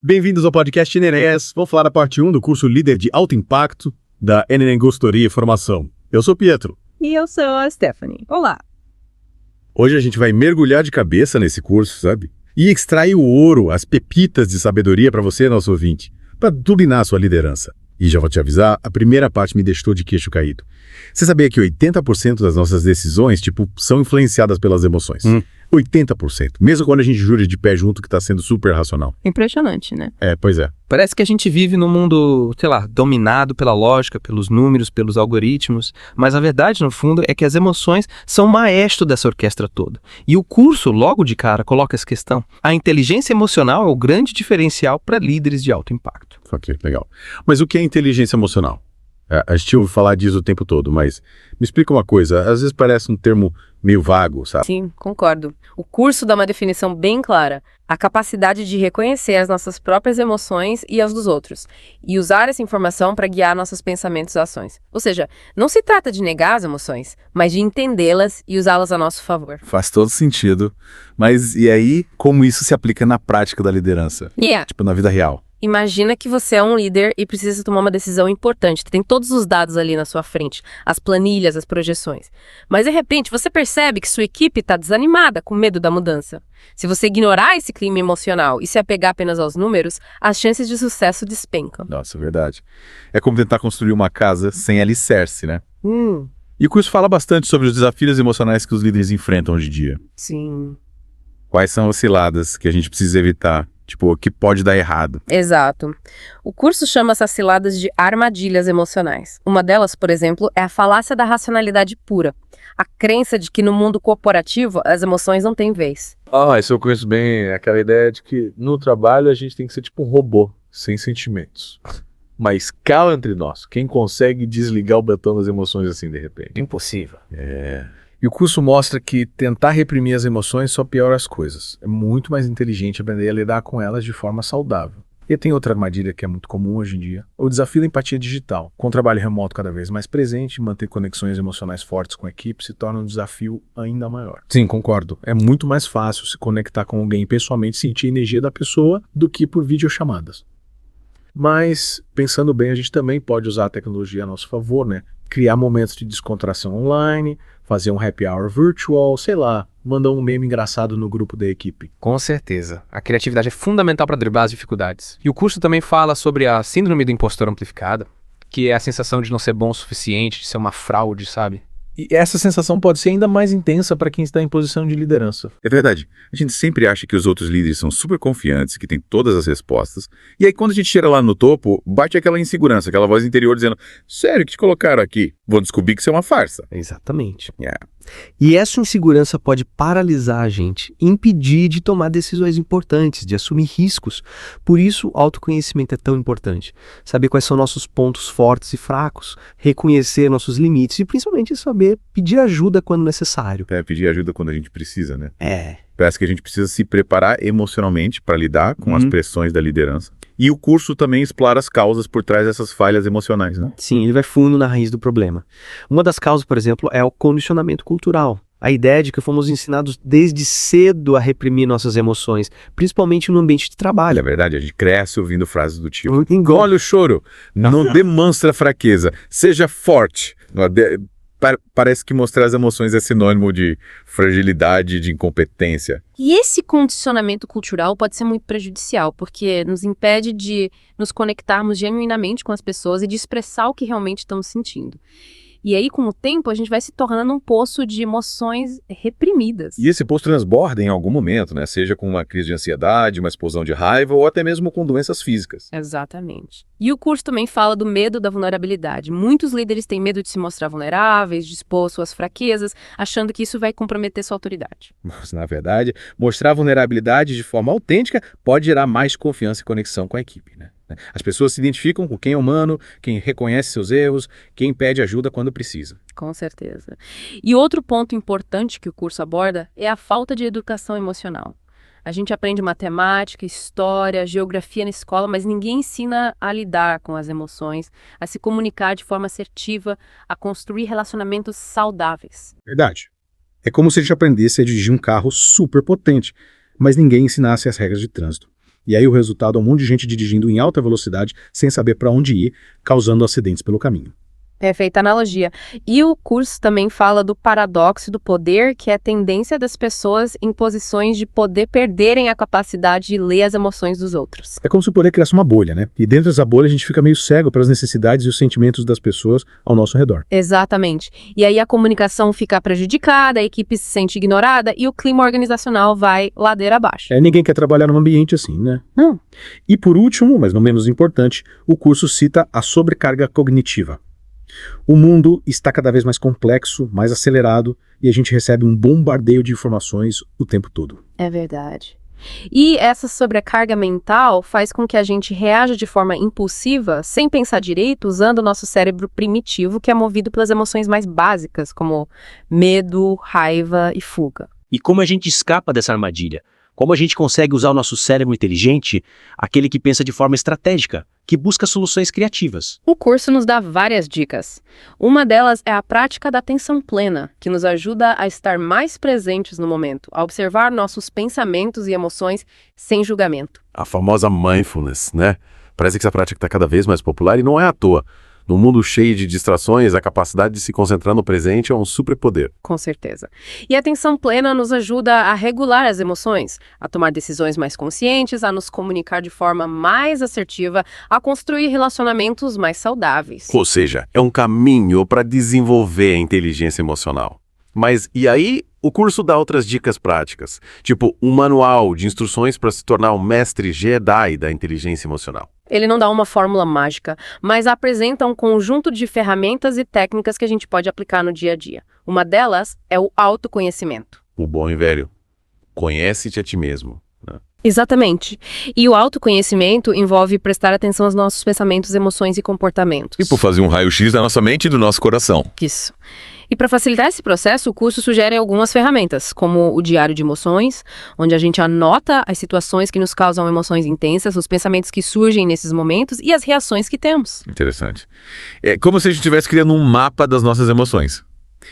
Bem-vindos ao podcast NNS. Vou falar da parte 1 do curso Líder de Alto Impacto da NNN Consultoria e Formação. Eu sou o Pietro. E eu sou a Stephanie. Olá! Hoje a gente vai mergulhar de cabeça nesse curso, sabe? E extrair o ouro, as pepitas de sabedoria para você, nosso ouvinte, para tubinar a sua liderança. E já vou te avisar, a primeira parte me deixou de queixo caído. Você sabia que 80% das nossas decisões, são influenciadas pelas emoções? 80%. Mesmo quando a gente jura de pé junto que está sendo super racional. Impressionante, né? Pois é. Parece que a gente vive num mundo, dominado pela lógica, pelos números, pelos algoritmos, mas a verdade, no fundo, é que as emoções são o maestro dessa orquestra toda. E o curso, logo de cara, coloca essa questão. A inteligência emocional é o grande diferencial para líderes de alto impacto. Ok, legal. Mas o que é inteligência emocional? A gente ouve falar disso o tempo todo, mas me explica uma coisa, às vezes parece um termo meio vago, sabe? Sim, concordo. O curso dá uma definição bem clara. A capacidade de reconhecer as nossas próprias emoções e as dos outros. E usar essa informação para guiar nossos pensamentos e ações. Ou seja, não se trata de negar as emoções, mas de entendê-las e usá-las a nosso favor. Faz todo sentido. Mas e aí, como isso se aplica na prática da liderança? Na vida real? Imagina que você é um líder e precisa tomar uma decisão importante. Tem todos os dados ali na sua frente, as planilhas, as projeções. Mas, de repente, você percebe que sua equipe está desanimada, com medo da mudança. Se você ignorar esse clima emocional e se apegar apenas aos números, as chances de sucesso despencam. Nossa, verdade. É como tentar construir uma casa sem alicerce, né? E o curso fala bastante sobre os desafios emocionais que os líderes enfrentam hoje em dia. Sim. Quais são as ciladas que a gente precisa evitar? O que pode dar errado. Exato. O curso chama essas ciladas de armadilhas emocionais. Uma delas, por exemplo, é a falácia da racionalidade pura. A crença de que no mundo corporativo as emoções não têm vez. Isso eu conheço bem, aquela ideia de que no trabalho a gente tem que ser tipo um robô, sem sentimentos. Mas cá entre nós, quem consegue desligar o botão das emoções assim de repente? Impossível. E o curso mostra que tentar reprimir as emoções só piora as coisas. É muito mais inteligente aprender a lidar com elas de forma saudável. E tem outra armadilha que é muito comum hoje em dia, o desafio da empatia digital. Com o trabalho remoto cada vez mais presente, manter conexões emocionais fortes com a equipe se torna um desafio ainda maior. Sim, concordo. É muito mais fácil se conectar com alguém pessoalmente, sentir a energia da pessoa, do que por videochamadas. Mas, pensando bem, a gente também pode usar a tecnologia a nosso favor, né? Criar momentos de descontração online, fazer um happy hour virtual, mandar um meme engraçado no grupo da equipe. Com certeza. A criatividade é fundamental para driblar as dificuldades. E o curso também fala sobre a síndrome do impostor amplificada, que é a sensação de não ser bom o suficiente, de ser uma fraude, sabe? E essa sensação pode ser ainda mais intensa para quem está em posição de liderança. É verdade. A gente sempre acha que os outros líderes são super confiantes, que têm todas as respostas. E aí, quando a gente chega lá no topo, bate aquela insegurança, aquela voz interior dizendo: sério que te colocaram aqui? Vou descobrir que isso é uma farsa. Exatamente. E essa insegurança pode paralisar a gente, impedir de tomar decisões importantes, de assumir riscos. Por isso, o autoconhecimento é tão importante. Saber quais são nossos pontos fortes e fracos, reconhecer nossos limites e principalmente saber pedir ajuda quando necessário. Pedir ajuda quando a gente precisa, né? Parece que a gente precisa se preparar emocionalmente para lidar com as pressões da liderança. E o curso também explora as causas por trás dessas falhas emocionais, né? Sim, ele vai fundo na raiz do problema. Uma das causas, por exemplo, é o condicionamento cultural. A ideia de que fomos ensinados desde cedo a reprimir nossas emoções, principalmente no ambiente de trabalho. É verdade, a gente cresce ouvindo frases do tipo: engole o choro, não demonstra fraqueza, seja forte. Parece que mostrar as emoções é sinônimo de fragilidade, de incompetência. E esse condicionamento cultural pode ser muito prejudicial, porque nos impede de nos conectarmos genuinamente com as pessoas e de expressar o que realmente estamos sentindo. E aí, com o tempo, a gente vai se tornando um poço de emoções reprimidas. E esse poço transborda em algum momento, né? Seja com uma crise de ansiedade, uma explosão de raiva ou até mesmo com doenças físicas. Exatamente. E o curso também fala do medo da vulnerabilidade. Muitos líderes têm medo de se mostrar vulneráveis, de expor suas fraquezas, achando que isso vai comprometer sua autoridade. Mas, na verdade, mostrar vulnerabilidade de forma autêntica pode gerar mais confiança e conexão com a equipe, né? As pessoas se identificam com quem é humano, quem reconhece seus erros, quem pede ajuda quando precisa. Com certeza. E outro ponto importante que o curso aborda é a falta de educação emocional. A gente aprende matemática, história, geografia na escola, mas ninguém ensina a lidar com as emoções, a se comunicar de forma assertiva, a construir relacionamentos saudáveis. Verdade. É como se a gente aprendesse a dirigir um carro super potente, mas ninguém ensinasse as regras de trânsito. E aí o resultado é um monte de gente dirigindo em alta velocidade sem saber para onde ir, causando acidentes pelo caminho. Perfeita analogia. E o curso também fala do paradoxo do poder, que é a tendência das pessoas em posições de poder perderem a capacidade de ler as emoções dos outros. É como se o poder criasse uma bolha, né? E dentro dessa bolha a gente fica meio cego pelas necessidades e os sentimentos das pessoas ao nosso redor. Exatamente. E aí a comunicação fica prejudicada, a equipe se sente ignorada e o clima organizacional vai ladeira abaixo. Ninguém quer trabalhar num ambiente assim, né? Não. E por último, mas não menos importante, o curso cita a sobrecarga cognitiva. O mundo está cada vez mais complexo, mais acelerado, e a gente recebe um bombardeio de informações o tempo todo. É verdade. E essa sobrecarga mental faz com que a gente reaja de forma impulsiva, sem pensar direito, usando o nosso cérebro primitivo, que é movido pelas emoções mais básicas, como medo, raiva e fuga. E como a gente escapa dessa armadilha? Como a gente consegue usar o nosso cérebro inteligente, aquele que pensa de forma estratégica, que busca soluções criativas? O curso nos dá várias dicas. Uma delas é a prática da atenção plena, que nos ajuda a estar mais presentes no momento, a observar nossos pensamentos e emoções sem julgamento. A famosa mindfulness, né? Parece que essa prática está cada vez mais popular e não é à toa. Num mundo cheio de distrações, a capacidade de se concentrar no presente é um superpoder. Com certeza. E a atenção plena nos ajuda a regular as emoções, a tomar decisões mais conscientes, a nos comunicar de forma mais assertiva, a construir relacionamentos mais saudáveis. Ou seja, é um caminho para desenvolver a inteligência emocional. Mas e aí, o curso dá outras dicas práticas, tipo um manual de instruções para se tornar um mestre Jedi da inteligência emocional. Ele não dá uma fórmula mágica, mas apresenta um conjunto de ferramentas e técnicas que a gente pode aplicar no dia a dia. Uma delas é o autoconhecimento. O bom e velho, conhece-te a ti mesmo. Exatamente. E o autoconhecimento envolve prestar atenção aos nossos pensamentos, emoções e comportamentos. E por fazer um raio-x da nossa mente e do nosso coração. Isso. E para facilitar esse processo, o curso sugere algumas ferramentas, como o diário de emoções, onde a gente anota as situações que nos causam emoções intensas, os pensamentos que surgem nesses momentos e as reações que temos. Interessante. É como se a gente estivesse criando um mapa das nossas emoções.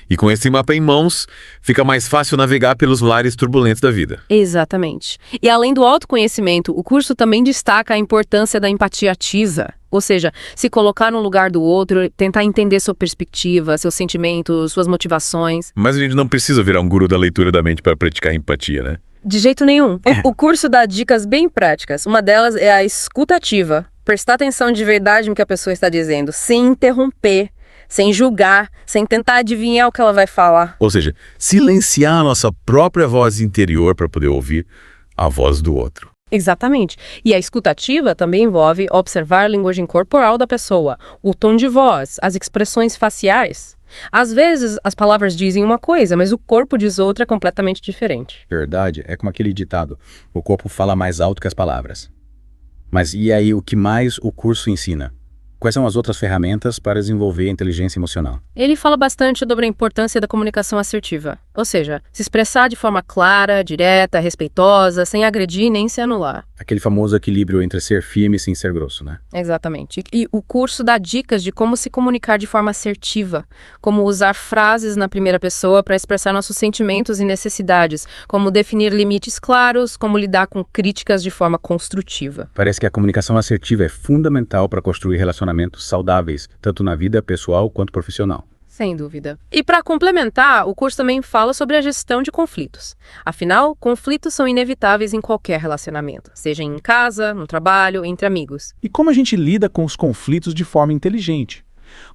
E com esse mapa em mãos, fica mais fácil navegar pelos mares turbulentos da vida. Exatamente. E além do autoconhecimento, o curso também destaca a importância da empatia ativa. Ou seja, se colocar no lugar do outro, tentar entender sua perspectiva, seus sentimentos, suas motivações. Mas a gente não precisa virar um guru da leitura da mente para praticar empatia, né? De jeito nenhum. O curso dá dicas bem práticas. Uma delas é a escuta ativa. Prestar atenção de verdade no que a pessoa está dizendo, sem interromper, sem julgar, sem tentar adivinhar o que ela vai falar. Ou seja, silenciar a nossa própria voz interior para poder ouvir a voz do outro. Exatamente. E a escuta ativa também envolve observar a linguagem corporal da pessoa, o tom de voz, as expressões faciais. Às vezes, as palavras dizem uma coisa, mas o corpo diz outra completamente diferente. Verdade, é como aquele ditado, o corpo fala mais alto que as palavras. Mas e aí, o que mais o curso ensina? Quais são as outras ferramentas para desenvolver a inteligência emocional? Ele fala bastante sobre a importância da comunicação assertiva, ou seja, se expressar de forma clara, direta, respeitosa, sem agredir nem se anular. Aquele famoso equilíbrio entre ser firme sem ser grosso, né? Exatamente. E o curso dá dicas de como se comunicar de forma assertiva, como usar frases na primeira pessoa para expressar nossos sentimentos e necessidades, como definir limites claros, como lidar com críticas de forma construtiva. Parece que a comunicação assertiva é fundamental para construir relacionamentos saudáveis, tanto na vida pessoal quanto profissional. Sem dúvida. E para complementar, o curso também fala sobre a gestão de conflitos. Afinal, conflitos são inevitáveis em qualquer relacionamento, seja em casa, no trabalho, entre amigos. E como a gente lida com os conflitos de forma inteligente?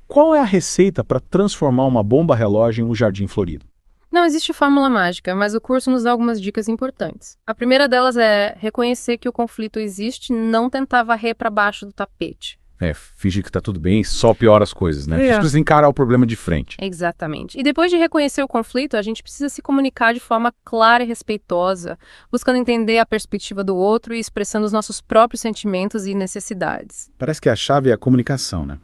Qual é a receita para transformar uma bomba relógio em um jardim florido? Não existe fórmula mágica, mas o curso nos dá algumas dicas importantes. A primeira delas é reconhecer que o conflito existe e não tentar varrer para baixo do tapete. Fingir que tá tudo bem, só piora as coisas, né? A gente precisa encarar o problema de frente. Exatamente. E depois de reconhecer o conflito, a gente precisa se comunicar de forma clara e respeitosa, buscando entender a perspectiva do outro e expressando os nossos próprios sentimentos e necessidades. Parece que a chave é a comunicação, né?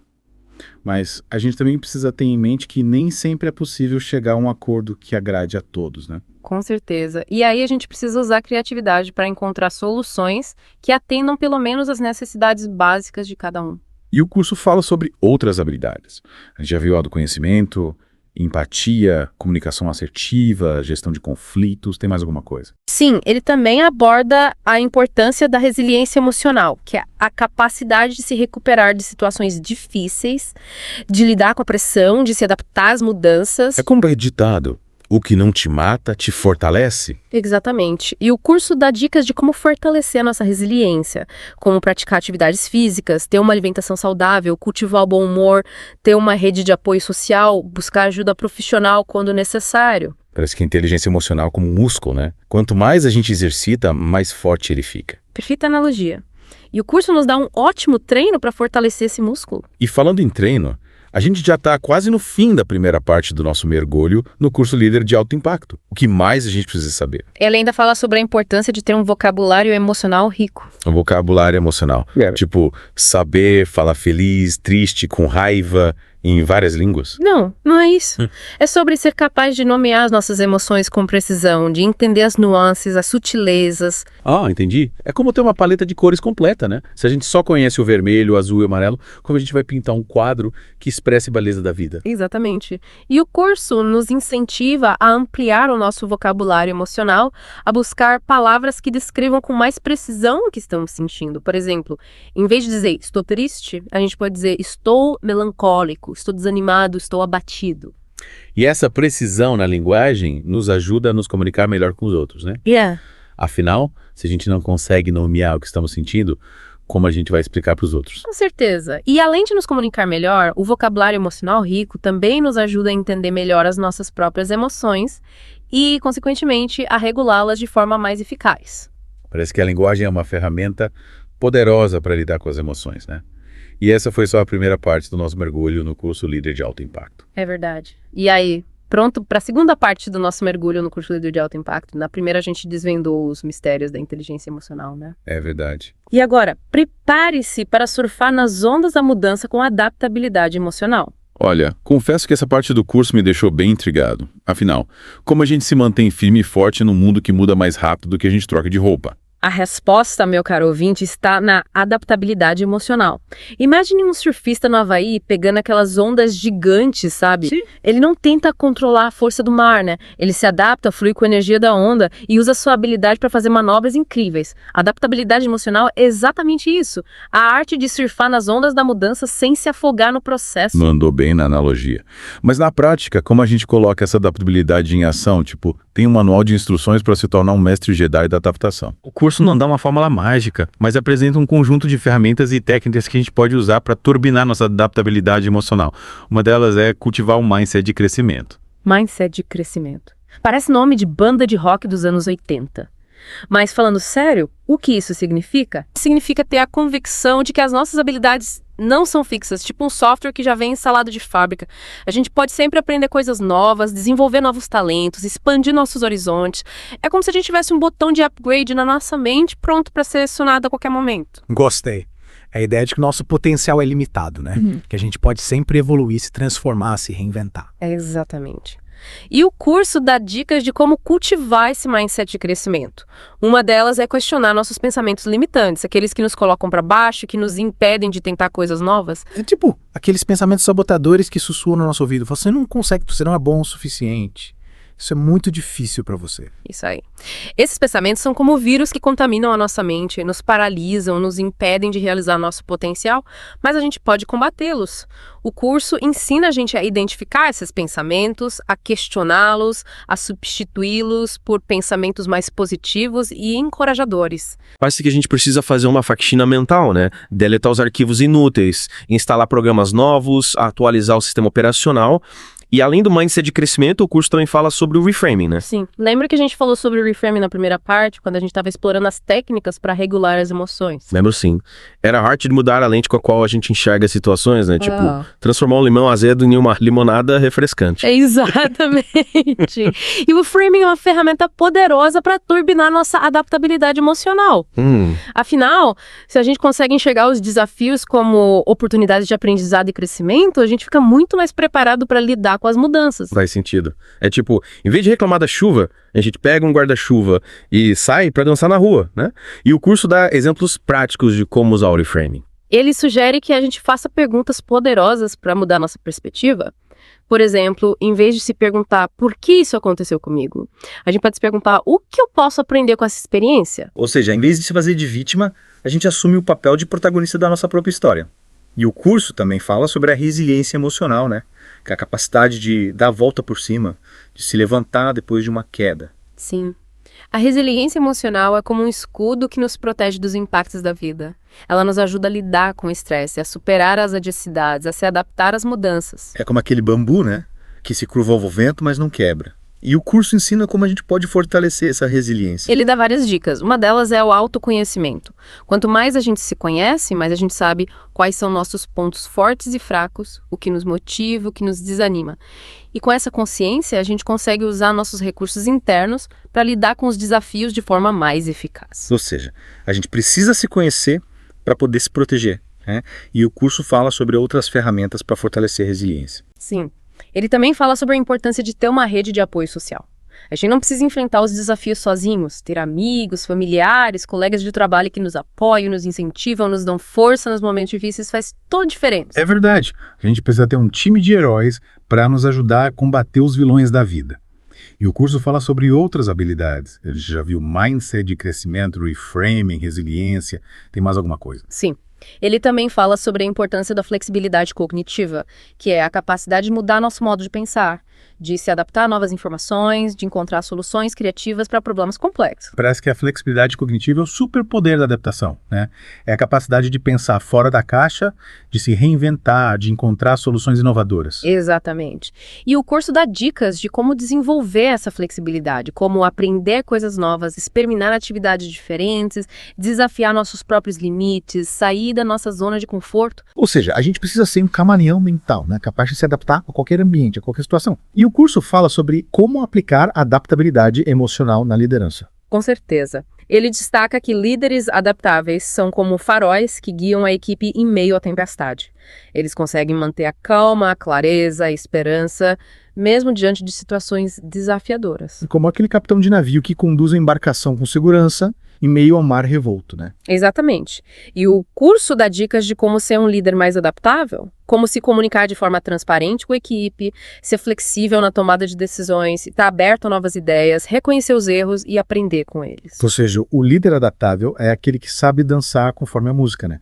Mas a gente também precisa ter em mente que nem sempre é possível chegar a um acordo que agrade a todos, né? Com certeza. E aí a gente precisa usar a criatividade para encontrar soluções que atendam pelo menos às necessidades básicas de cada um. E o curso fala sobre outras habilidades. A gente já viu a do conhecimento, Empatia, comunicação assertiva, gestão de conflitos, tem mais alguma coisa? Sim, ele também aborda a importância da resiliência emocional, que é a capacidade de se recuperar de situações difíceis, de lidar com a pressão, de se adaptar às mudanças. É como é ditado, o que não te mata te fortalece. Exatamente. E o curso dá dicas de como fortalecer a nossa resiliência, como praticar atividades físicas, ter uma alimentação saudável, cultivar o bom humor, ter uma rede de apoio social, buscar ajuda profissional quando necessário. Parece que a inteligência emocional é como um músculo, né? Quanto mais a gente exercita, mais forte ele fica. Perfeita analogia. E o curso nos dá um ótimo treino para fortalecer esse músculo. E falando em treino, a gente já está quase no fim da primeira parte do nosso mergulho no curso Líder de Alto Impacto. O que mais a gente precisa saber? Ele ainda fala sobre a importância de ter um vocabulário emocional rico. Um vocabulário emocional. Tipo, saber falar feliz, triste, com raiva, em várias línguas. Não é isso. É sobre ser capaz de nomear as nossas emoções com precisão, de entender as nuances, as sutilezas. Entendi. É como ter uma paleta de cores completa, né? Se a gente só conhece o vermelho, o azul e o amarelo, como a gente vai pintar um quadro que expresse a beleza da vida? Exatamente. E o curso nos incentiva a ampliar o nosso vocabulário emocional, a buscar palavras que descrevam com mais precisão o que estamos sentindo. Por exemplo, em vez de dizer estou triste, a gente pode dizer estou melancólico, estou desanimado, estou abatido. E essa precisão na linguagem nos ajuda a nos comunicar melhor com os outros, né? Afinal, se a gente não consegue nomear o que estamos sentindo, como a gente vai explicar para os outros? Com certeza. E além de nos comunicar melhor, o vocabulário emocional rico também nos ajuda a entender melhor as nossas próprias emoções e, consequentemente, a regulá-las de forma mais eficaz. Parece que a linguagem é uma ferramenta poderosa para lidar com as emoções, né? E essa foi só a primeira parte do nosso mergulho no curso Líder de Alto Impacto. É verdade. E aí, pronto para a segunda parte do nosso mergulho no curso Líder de Alto Impacto? Na primeira a gente desvendou os mistérios da inteligência emocional, né? É verdade. E agora, prepare-se para surfar nas ondas da mudança com adaptabilidade emocional. Olha, confesso que essa parte do curso me deixou bem intrigado. Afinal, como a gente se mantém firme e forte num mundo que muda mais rápido do que a gente troca de roupa? A resposta, meu caro ouvinte, está na adaptabilidade emocional. Imagine um surfista no Havaí pegando aquelas ondas gigantes, sabe? Sim. Ele não tenta controlar a força do mar, né? Ele se adapta, flui com a energia da onda e usa sua habilidade para fazer manobras incríveis. Adaptabilidade emocional é exatamente isso. A arte de surfar nas ondas da mudança sem se afogar no processo. Mandou bem na analogia. Mas na prática, como a gente coloca essa adaptabilidade em ação? Tipo, tem um manual de instruções para se tornar um mestre Jedi da adaptação. O curso não dá uma fórmula mágica, mas apresenta um conjunto de ferramentas e técnicas que a gente pode usar para turbinar nossa adaptabilidade emocional. Uma delas é cultivar um mindset de crescimento. Mindset de crescimento. Parece nome de banda de rock dos anos 80. Mas falando sério, o que isso significa? Significa ter a convicção de que as nossas habilidades não são fixas, tipo um software que já vem instalado de fábrica. A gente pode sempre aprender coisas novas, desenvolver novos talentos, expandir nossos horizontes. É como se a gente tivesse um botão de upgrade na nossa mente pronto para ser acionado a qualquer momento. Gostei. É a ideia de que o nosso potencial é limitado, né? Que a gente pode sempre evoluir, se transformar, se reinventar. Exatamente. E o curso dá dicas de como cultivar esse mindset de crescimento. Uma delas é questionar nossos pensamentos limitantes, aqueles que nos colocam para baixo, que nos impedem de tentar coisas novas. É tipo aqueles pensamentos sabotadores que sussurram no nosso ouvido. Você não consegue, você não é bom o suficiente. Isso é muito difícil para você. Isso aí. Esses pensamentos são como vírus que contaminam a nossa mente, nos paralisam, nos impedem de realizar nosso potencial, mas a gente pode combatê-los. O curso ensina a gente a identificar esses pensamentos, a questioná-los, a substituí-los por pensamentos mais positivos e encorajadores. Parece que a gente precisa fazer uma faxina mental, né? Deletar os arquivos inúteis, instalar programas novos, atualizar o sistema operacional. E além do mindset de crescimento, o curso também fala sobre o reframing, né? Sim. Lembra que a gente falou sobre o reframing na primeira parte, quando a gente estava explorando as técnicas para regular as emoções? Lembro sim. Era a arte de mudar a lente com a qual a gente enxerga as situações, né? Tipo, transformar um limão azedo em uma limonada refrescante. Exatamente. E o framing é uma ferramenta poderosa para turbinar nossa adaptabilidade emocional. Afinal, se a gente consegue enxergar os desafios como oportunidades de aprendizado e crescimento, a gente fica muito mais preparado para lidar com as mudanças. Faz sentido. É tipo, em vez de reclamar da chuva, a gente pega um guarda-chuva e sai para dançar na rua, né? E o curso dá exemplos práticos de como usar o reframing. Ele sugere que a gente faça perguntas poderosas para mudar nossa perspectiva. Por exemplo, em vez de se perguntar por que isso aconteceu comigo, a gente pode se perguntar o que eu posso aprender com essa experiência? Ou seja, em vez de se fazer de vítima, a gente assume o papel de protagonista da nossa própria história. E o curso também fala sobre a resiliência emocional, né? Que é a capacidade de dar a volta por cima, de se levantar depois de uma queda. Sim. A resiliência emocional é como um escudo que nos protege dos impactos da vida. Ela nos ajuda a lidar com o estresse, a superar as adversidades, a se adaptar às mudanças. É como aquele bambu, né? Que se curva ao vento, mas não quebra. E o curso ensina como a gente pode fortalecer essa resiliência. Ele dá várias dicas. Uma delas é o autoconhecimento. Quanto mais a gente se conhece, mais a gente sabe quais são nossos pontos fortes e fracos, o que nos motiva, o que nos desanima. E com essa consciência, a gente consegue usar nossos recursos internos para lidar com os desafios de forma mais eficaz. Ou seja, a gente precisa se conhecer para poder se proteger, né? E o curso fala sobre outras ferramentas para fortalecer a resiliência. Sim. Ele também fala sobre a importância de ter uma rede de apoio social. A gente não precisa enfrentar os desafios sozinhos, ter amigos, familiares, colegas de trabalho que nos apoiam, nos incentivam, nos dão força nos momentos difíceis, faz toda a diferença. É verdade. A gente precisa ter um time de heróis para nos ajudar a combater os vilões da vida. E o curso fala sobre outras habilidades. A gente já viu mindset de crescimento, reframing, resiliência. Tem mais alguma coisa? Sim. Ele também fala sobre a importância da flexibilidade cognitiva, que é a capacidade de mudar nosso modo de pensar, de se adaptar a novas informações, de encontrar soluções criativas para problemas complexos. Parece que a flexibilidade cognitiva é o superpoder da adaptação, né? É a capacidade de pensar fora da caixa, de se reinventar, de encontrar soluções inovadoras. Exatamente. E o curso dá dicas de como desenvolver essa flexibilidade, como aprender coisas novas, experimentar atividades diferentes, desafiar nossos próprios limites, sair da nossa zona de conforto. Ou seja, a gente precisa ser um camaleão mental, né? Capaz de se adaptar a qualquer ambiente, a qualquer situação. E o curso fala sobre como aplicar adaptabilidade emocional na liderança. Com certeza. Ele destaca que líderes adaptáveis são como faróis que guiam a equipe em meio à tempestade. Eles conseguem manter a calma, a clareza, a esperança, mesmo diante de situações desafiadoras. Como aquele capitão de navio que conduz a embarcação com segurança em meio ao mar revolto, né? Exatamente. E o curso dá dicas de como ser um líder mais adaptável, como se comunicar de forma transparente com a equipe, ser flexível na tomada de decisões, estar aberto a novas ideias, reconhecer os erros e aprender com eles. Ou seja, o líder adaptável é aquele que sabe dançar conforme a música, né?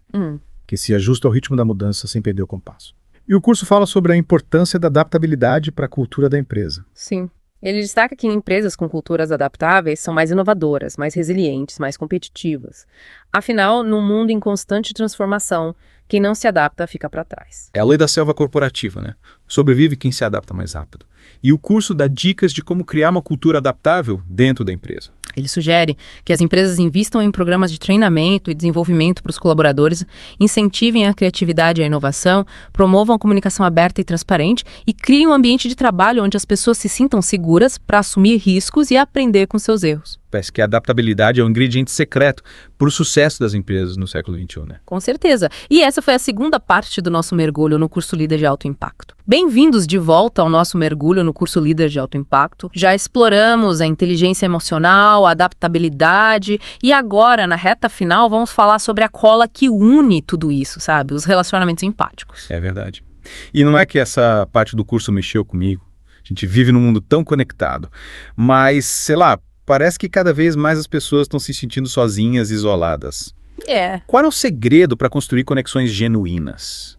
Que se ajusta ao ritmo da mudança sem perder o compasso. E o curso fala sobre a importância da adaptabilidade para a cultura da empresa. Sim. Ele destaca que empresas com culturas adaptáveis são mais inovadoras, mais resilientes, mais competitivas. Afinal, num mundo em constante transformação, quem não se adapta fica para trás. É a lei da selva corporativa, né? Sobrevive quem se adapta mais rápido. E o curso dá dicas de como criar uma cultura adaptável dentro da empresa. Ele sugere que as empresas invistam em programas de treinamento e desenvolvimento para os colaboradores, incentivem a criatividade e a inovação, promovam a comunicação aberta e transparente e criem um ambiente de trabalho onde as pessoas se sintam seguras para assumir riscos e aprender com seus erros. Parece que a adaptabilidade é um ingrediente secreto para o sucesso das empresas no século XXI, né? Com certeza. E essa foi a segunda parte do nosso mergulho no curso Líder de Alto Impacto. Bem-vindos de volta ao nosso mergulho no curso Líder de Alto Impacto. Já exploramos a inteligência emocional, a adaptabilidade e agora, na reta final, vamos falar sobre a cola que une tudo isso, sabe? Os relacionamentos empáticos. É verdade. E não é que essa parte do curso mexeu comigo. A gente vive num mundo tão conectado. Mas, sei lá, parece que cada vez mais as pessoas estão se sentindo sozinhas e isoladas. Qual é o segredo para construir conexões genuínas?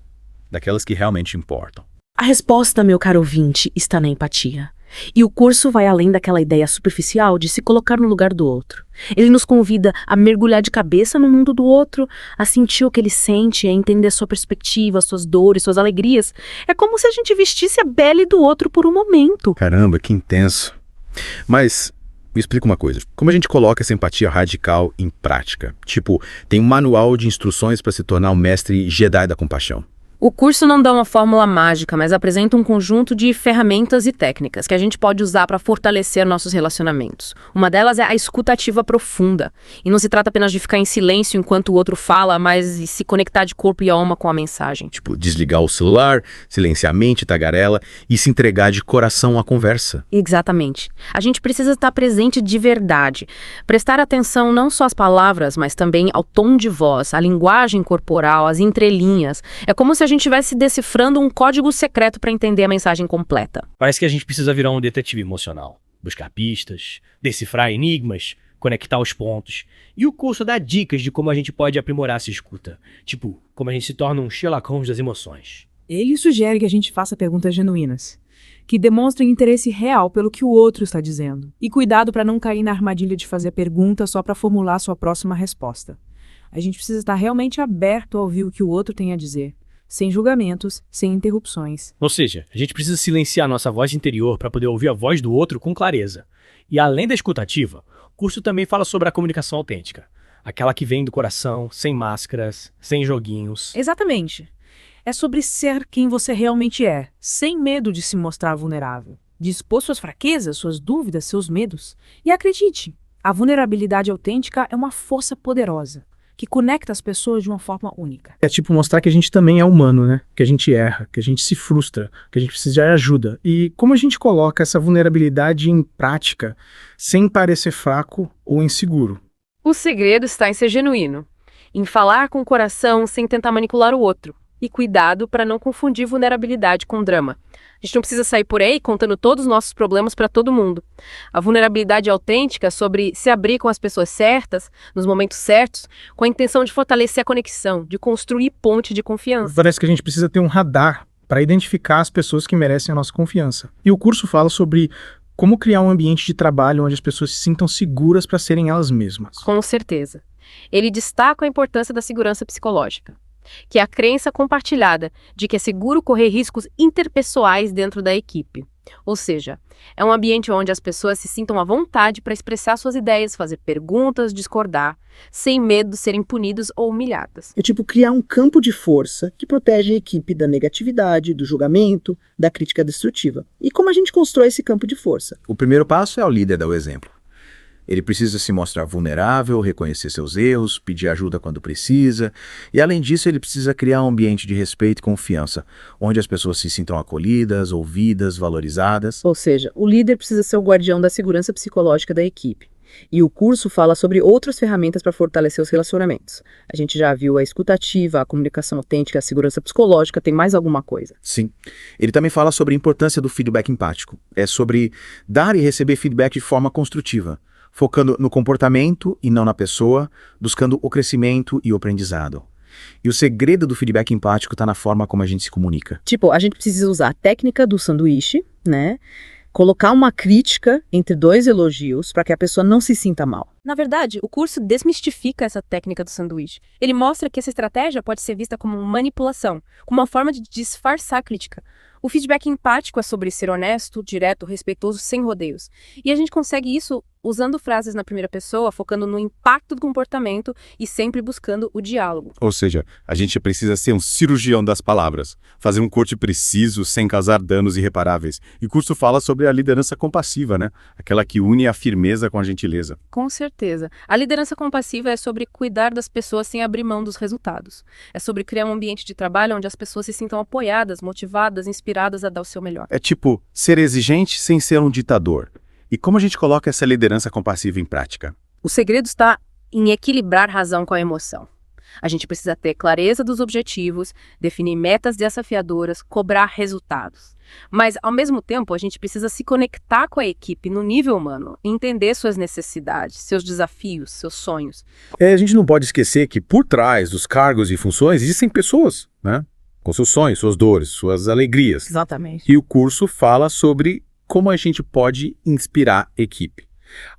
Daquelas que realmente importam? A resposta, meu caro ouvinte, está na empatia. E o curso vai além daquela ideia superficial de se colocar no lugar do outro. Ele nos convida a mergulhar de cabeça no mundo do outro, a sentir o que ele sente, a entender sua perspectiva, suas dores, suas alegrias. É como se a gente vestisse a pele do outro por um momento. Caramba, que intenso. Mas me explica uma coisa. Como a gente coloca essa empatia radical em prática? Tipo, tem um manual de instruções para se tornar um mestre Jedi da compaixão. O curso não dá uma fórmula mágica, mas apresenta um conjunto de ferramentas e técnicas que a gente pode usar para fortalecer nossos relacionamentos. Uma delas é a escuta ativa profunda. E não se trata apenas de ficar em silêncio enquanto o outro fala, mas de se conectar de corpo e alma com a mensagem. Tipo, desligar o celular, silenciar a mente, tagarela e se entregar de coração à conversa. Exatamente. A gente precisa estar presente de verdade. Prestar atenção não só às palavras, mas também ao tom de voz, à linguagem corporal, às entrelinhas. É como se a se a gente estivesse decifrando um código secreto para entender a mensagem completa. Parece que a gente precisa virar um detetive emocional. Buscar pistas, decifrar enigmas, conectar os pontos. E o curso dá dicas de como a gente pode aprimorar essa escuta. Tipo, como a gente se torna um Sherlock Holmes das emoções. Ele sugere que a gente faça perguntas genuínas, que demonstrem interesse real pelo que o outro está dizendo. E cuidado para não cair na armadilha de fazer pergunta só para formular sua próxima resposta. A gente precisa estar realmente aberto a ouvir o que o outro tem a dizer, sem julgamentos, sem interrupções. Ou seja, a gente precisa silenciar nossa voz interior para poder ouvir a voz do outro com clareza. E além da escutativa, o curso também fala sobre a comunicação autêntica. Aquela que vem do coração, sem máscaras, sem joguinhos. Exatamente. É sobre ser quem você realmente é, sem medo de se mostrar vulnerável. De expor suas fraquezas, suas dúvidas, seus medos. E acredite, a vulnerabilidade autêntica é uma força poderosa, que conecta as pessoas de uma forma única. É tipo mostrar que a gente também é humano, né? Que a gente erra, que a gente se frustra, que a gente precisa de ajuda. E como a gente coloca essa vulnerabilidade em prática sem parecer fraco ou inseguro? O segredo está em ser genuíno, em falar com o coração sem tentar manipular o outro. E cuidado para não confundir vulnerabilidade com drama. A gente não precisa sair por aí contando todos os nossos problemas para todo mundo. A vulnerabilidade autêntica é sobre se abrir com as pessoas certas, nos momentos certos, com a intenção de fortalecer a conexão, de construir ponte de confiança. Parece que a gente precisa ter um radar para identificar as pessoas que merecem a nossa confiança. E o curso fala sobre como criar um ambiente de trabalho onde as pessoas se sintam seguras para serem elas mesmas. Com certeza. Ele destaca a importância da segurança psicológica, que é a crença compartilhada de que é seguro correr riscos interpessoais dentro da equipe. Ou seja, é um ambiente onde as pessoas se sintam à vontade para expressar suas ideias, fazer perguntas, discordar, sem medo de serem punidas ou humilhadas. É tipo criar um campo de força que protege a equipe da negatividade, do julgamento, da crítica destrutiva. E como a gente constrói esse campo de força? O primeiro passo é o líder dar o exemplo. Ele precisa se mostrar vulnerável, reconhecer seus erros, pedir ajuda quando precisa. E, além disso, ele precisa criar um ambiente de respeito e confiança, onde as pessoas se sintam acolhidas, ouvidas, valorizadas. Ou seja, o líder precisa ser o guardião da segurança psicológica da equipe. E o curso fala sobre outras ferramentas para fortalecer os relacionamentos. A gente já viu a escutativa, a comunicação autêntica, a segurança psicológica. Tem mais alguma coisa? Sim. Ele também fala sobre a importância do feedback empático. É sobre dar e receber feedback de forma construtiva, focando no comportamento e não na pessoa, buscando o crescimento e o aprendizado. E o segredo do feedback empático está na forma como a gente se comunica. Tipo, a gente precisa usar a técnica do sanduíche, né? Colocar uma crítica entre dois elogios para que a pessoa não se sinta mal. Na verdade, o curso desmistifica essa técnica do sanduíche. Ele mostra que essa estratégia pode ser vista como manipulação, como uma forma de disfarçar a crítica. O feedback empático é sobre ser honesto, direto, respeitoso, sem rodeios. E a gente consegue isso usando frases na primeira pessoa, focando no impacto do comportamento e sempre buscando o diálogo. Ou seja, a gente precisa ser um cirurgião das palavras, fazer um corte preciso sem causar danos irreparáveis. E o curso fala sobre a liderança compassiva, né? Aquela que une a firmeza com a gentileza. Com certeza. A liderança compassiva é sobre cuidar das pessoas sem abrir mão dos resultados. É sobre criar um ambiente de trabalho onde as pessoas se sintam apoiadas, motivadas, inspiradas a dar o seu melhor. É tipo ser exigente sem ser um ditador. E como a gente coloca essa liderança compassiva em prática? O segredo está em equilibrar razão com a emoção. A gente precisa ter clareza dos objetivos, definir metas desafiadoras, cobrar resultados. Mas, ao mesmo tempo, a gente precisa se conectar com a equipe no nível humano, entender suas necessidades, seus desafios, seus sonhos. A gente não pode esquecer que por trás dos cargos e funções existem pessoas, né? Com seus sonhos, suas dores, suas alegrias. Exatamente. E o curso fala sobre como a gente pode inspirar a equipe.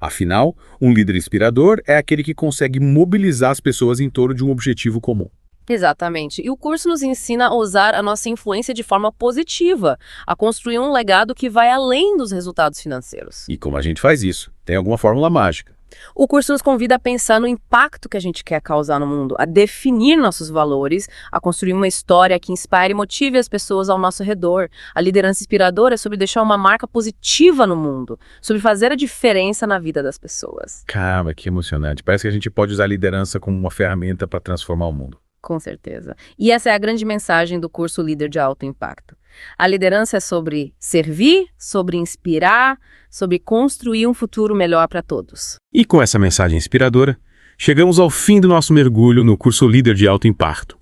Afinal, um líder inspirador é aquele que consegue mobilizar as pessoas em torno de um objetivo comum. Exatamente. E o curso nos ensina a usar a nossa influência de forma positiva, a construir um legado que vai além dos resultados financeiros. E como a gente faz isso? Tem alguma fórmula mágica? O curso nos convida a pensar no impacto que a gente quer causar no mundo, a definir nossos valores, a construir uma história que inspire e motive as pessoas ao nosso redor. A liderança inspiradora é sobre deixar uma marca positiva no mundo, sobre fazer a diferença na vida das pessoas. Caramba, que emocionante. Parece que a gente pode usar a liderança como uma ferramenta para transformar o mundo. Com certeza. E essa é a grande mensagem do curso Líder de Alto Impacto. A liderança é sobre servir, sobre inspirar, sobre construir um futuro melhor para todos. E com essa mensagem inspiradora, chegamos ao fim do nosso mergulho no curso Líder de Alto Impacto.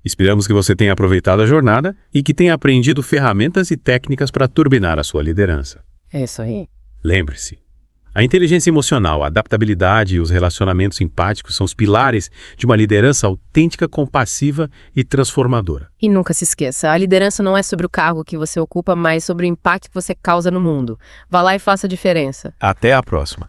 Esperamos que você tenha aproveitado a jornada e que tenha aprendido ferramentas e técnicas para turbinar a sua liderança. É isso aí. Lembre-se, a inteligência emocional, a adaptabilidade e os relacionamentos empáticos são os pilares de uma liderança autêntica, compassiva e transformadora. E nunca se esqueça, a liderança não é sobre o cargo que você ocupa, mas sobre o impacto que você causa no mundo. Vá lá e faça a diferença. Até a próxima.